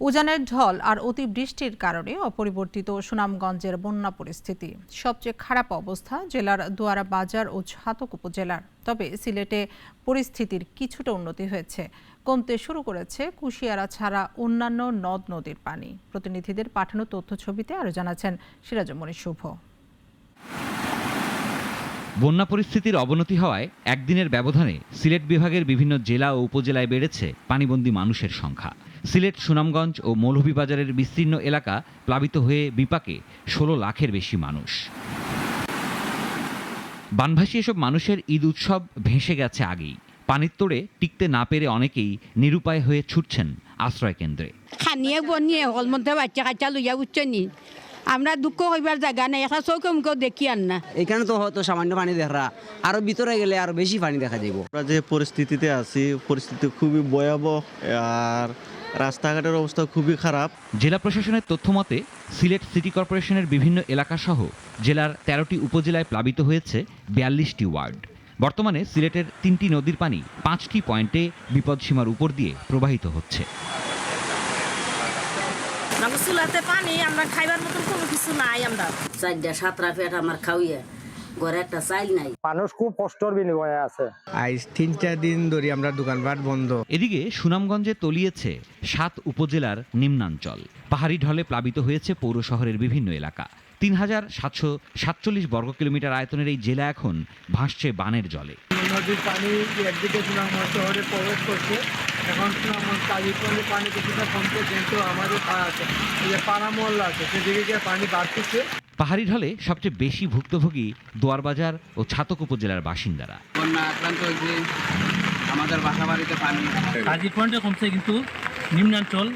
উজানের ঢল আর অতিবৃষ্টির কারণে অপরিবর্তিত সুনামগঞ্জের বন্যা পরিস্থিতি। সবচেয়ে খারাপ অবস্থা জেলার দোয়ারা বাজার ও ছাতক উপজেলার। তবে সিলেটে পরিস্থিতির কিছুটা উন্নতি হয়েছে। কমতে শুরু করেছে কুশিয়ারা ছাড়া অন্যান্য নদ নদীর পানি। প্রতিনিধিদের পাঠানো তথ্য ছবিতে আরও জানাচ্ছেন সিরাজুমণি শুভ। বন্যা পরিস্থিতির অবনতি হওয়ায় একদিনের ব্যবধানে সিলেট বিভাগের বিভিন্ন জেলা ও উপজেলায় বেড়েছে পানিবন্দী মানুষের সংখ্যা। সিলেট, সুনামগঞ্জ ও মৌলভীবাজারের বিস্তীর্ণ এলাকা প্লাবিত হয়ে বিপাকে ১৬ লাখের বেশি মানুষ। বানভাসী এসব মানুষের ঈদ উৎসব ভেসে গেছে আগেই। পানির তোড়ে টিকতে না পেরে অনেকেই নিরুপায় হয়ে ছুটছেন আশ্রয় কেন্দ্রে। খানিয়ে বনিয়ে হল মধ্যে বাচ্চা কাচ্চা লইয়া উঠছেন আমরা দুঃখ হইবার জায়গা নেই, একটা চৌকে মুখেও দেখি আর না। এখানে তো হয়তো সামান্য পানি দেখা, আরো ভিতরে গেলে আরো বেশি পানি দেখা যাইব। আমরা যে পরিস্থিতিতে আছি, পরিস্থিতি খুবই ভয়াবহ, আর রাস্তাঘাটের অবস্থা খুবই খারাপ। জেলা প্রশাসনের তথ্য মতে সিলেট সিটি কর্পোরেশনের বিভিন্ন এলাকাসহ জেলার ১৩টি উপজেলায় প্লাবিত হয়েছে ৪২টি ওয়ার্ড। বর্তমানে সিলেটের ৩টি নদীর পানি ৫টি পয়েন্টে বিপদসীমার উপর দিয়ে প্রবাহিত হচ্ছে। চুলাতে পানি, আমরা খাইবার মতন কোনো কিছু নাই। আমরা ৪-৭টা পেট আমার খাওয়াইয়া ঘরে একটা চাইল নাই। মানুষ খুব কষ্টর বিনিময়ে আছে। আজ ৩-৪ দিন ধরে আমরা দোকানপাট বন্ধ। এদিকে সুনামগঞ্জে তলিয়েছে ৭ উপজেলার নিম্নাঞ্চল। পাহাড়ি ঢলে প্লাবিত হয়েছে পৌর শহরের বিভিন্ন এলাকা। ৩,৭৪৭ বর্গ কিলোমিটার আয়তনের এই জেলা এখন ভাসছে বানের জলে। নদীর পানি একদিকে সুনামগঞ্জ শহরে প্রবেশ করছে, এখন সুনামগঞ্জ কালীপল্লী পানি কিছুটা কমছে, কিন্তু আমাদের যে পাড়া মহল্লা আছে সেদিকে গিয়ে পানি বাড়তেছে। পাহাড়ি ঢলে সবচেয়ে বেশি ভুক্তভোগী দোয়ারবাজার ও ছাতক উপজেলার বাসিন্দারা। বন্যা আক্রান্ত হয়েছে আমাদের বাসা বাড়িতে পানি। কাজী পয়েন্টে কমছে, কিন্তু নিম্নাঞ্চল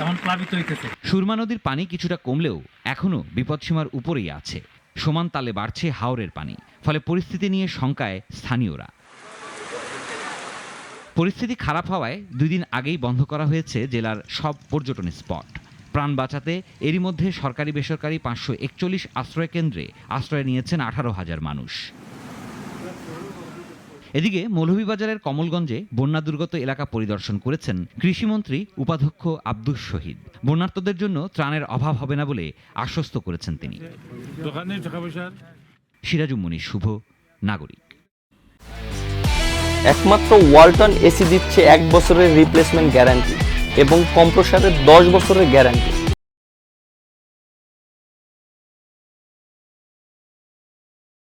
এখন প্লাবিত হইতেছে। সুরমা নদীর পানি কিছুটা কমলেও এখনও বিপদসীমার উপরেই আছে। সমান তালে বাড়ছে হাওরের পানি, ফলে পরিস্থিতি নিয়ে শঙ্কায় স্থানীয়রা। পরিস্থিতি খারাপ হওয়ায় ২ দিন আগেই বন্ধ করা হয়েছে জেলার সব পর্যটন স্পট। প্রাণ বাঁচাতে এরই মধ্যে সরকারি বেসরকারি ৫৪১ আশ্রয় কেন্দ্রে আশ্রয় নিয়েছেন ১৮,০০০ মানুষ। এদিকে মৌলভীবাজারের কমলগঞ্জে বন্যা দুর্গত এলাকা পরিদর্শন করেছেন কৃষিমন্ত্রী উপাধ্যক্ষ আব্দুস শহীদ। বন্যার্তদের জন্য ত্রাণের অভাব হবে না বলে আশ্বস্ত করেছেন তিনি। সিরাজুমণি শুভ, নাগরিক। একমাত্র ওয়ালটন এসি দিচ্ছে ১ বছরের রিপ্লেসমেন্ট গ্যারান্টি এবং কম্প্রেসারের ১০ বছরের গ্যারান্টি।